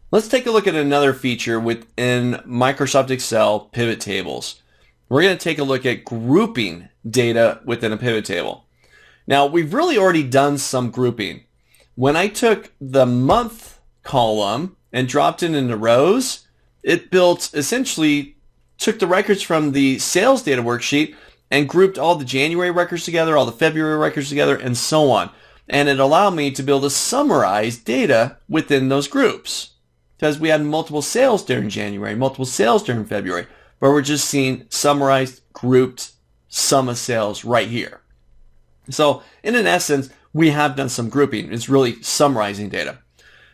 Let's take a look at another feature within Microsoft Excel pivot tables. We're going to take a look at grouping data within a pivot table. Now, we've really already done some grouping. When I took the month column and dropped it into rows, it essentially took the records from the sales data worksheet and grouped all the January records together, all the February records together, and so on. And it allowed me to be able to summarize data within those groups, because we had multiple sales during January, multiple sales during February, but we're just seeing summarized, grouped sum of sales right here. So in an essence, we have done some grouping. It's really summarizing data.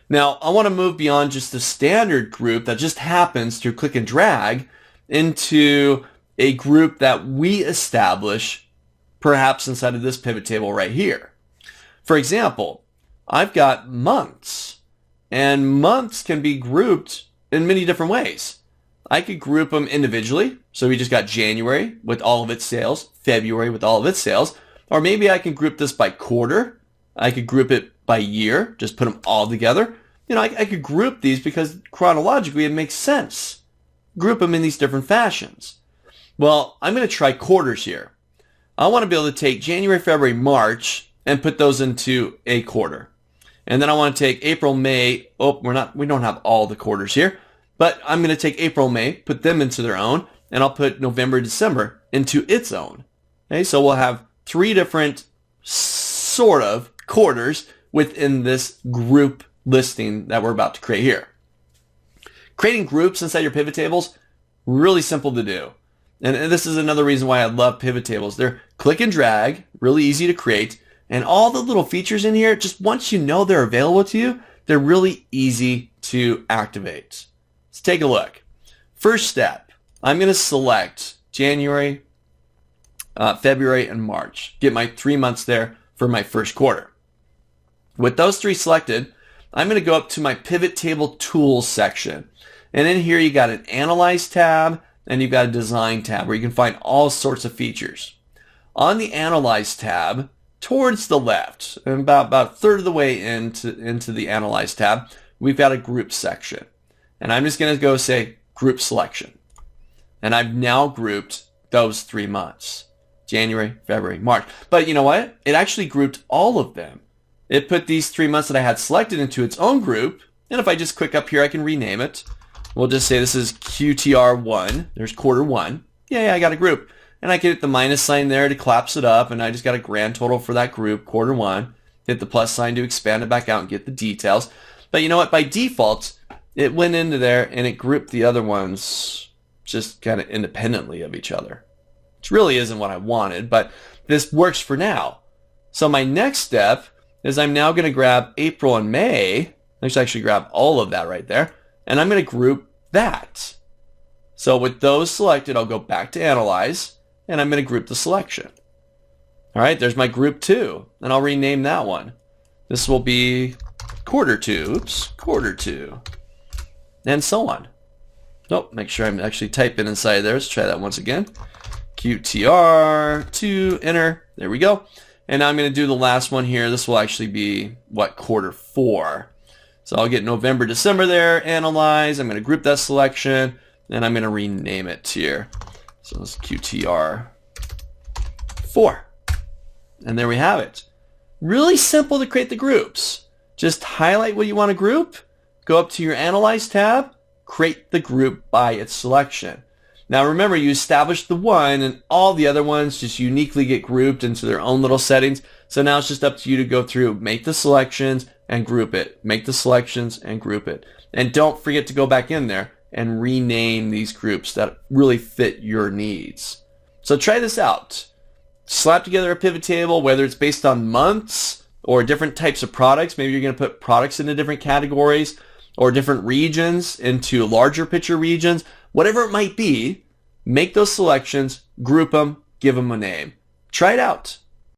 Now, I want to move beyond just the standard group that just happens through click and drag into a group that we establish perhaps inside of this pivot table right here. For example, I've got months, and months can be grouped in many different ways. I could group them individually, so we just got January with all of its sales, February with all of its sales, or maybe I can group this by quarter. I could group it by year, just put them all together. I could group these because chronologically it makes sense. Group them in these different fashions. Well, I'm going to try quarters here. I want to be able to take January, February, March and put those into a quarter. And then I want to take April, May. We don't have all the quarters here, but I'm going to take April, May, put them into their own, and I'll put November, December into its own. Okay, so we'll have 3 different sort of quarters within this group listing that we're about to create here. Creating groups inside your pivot tables, really simple to do. And this is another reason why I love pivot tables. They're click and drag, really easy to create, and all the little features in here, just once you know they're available to you, they're really easy to activate. Let's take a look. First step, I'm going to select January, February, and March. Get my 3 months there for my first quarter. With those 3 selected, I'm going to go up to my pivot table tools section. And in here you got an Analyze tab and you've got a Design tab where you can find all sorts of features. On the Analyze tab, towards the left, and about a third of the way into the Analyze tab, we've got a Group section. And I'm just going to go say Group Selection. And I've now grouped those 3 months. January, February, March. But you know what? It actually grouped all of them. It put these 3 months that I had selected into its own group. And if I just click up here, I can rename it. We'll just say this is QTR1. There's quarter 1. Yeah, I got a group. And I can hit the minus sign there to collapse it up. And I just got a grand total for that group, quarter 1. Hit the plus sign to expand it back out and get the details. But you know what? By default, it went into there and it grouped the other ones just kind of independently of each other. Which really isn't what I wanted, but this works for now. So my next step is I'm now going to grab April and May. Let's actually grab all of that right there. And I'm going to group that. So with those selected, I'll go back to Analyze, and I'm going to group the selection. All right, there's my group 2, and I'll rename that one. This will be quarter 2, quarter 2, and so on. Oh, make sure I'm actually typing inside there. Let's try that once again. QTR2, enter. There we go. And now I'm going to do the last one here. This will actually be, quarter 4. So I'll get November, December there, Analyze. I'm going to group that selection, and I'm going to rename it here. So it's QTR4. And there we have it. Really simple to create the groups. Just highlight what you want to group, go up to your Analyze tab, create the group by its selection. Now remember, you established the one and all the other ones just uniquely get grouped into their own little settings. So now it's just up to you to go through, make the selections and group it. Make the selections and group it. And don't forget to go back in there and rename these groups that really fit your needs. So try this out. Slap together a pivot table, whether it's based on months or different types of products. Maybe you're going to put products into different categories or different regions into larger picture regions. Whatever it might be, make those selections, group them, give them a name. Try it out.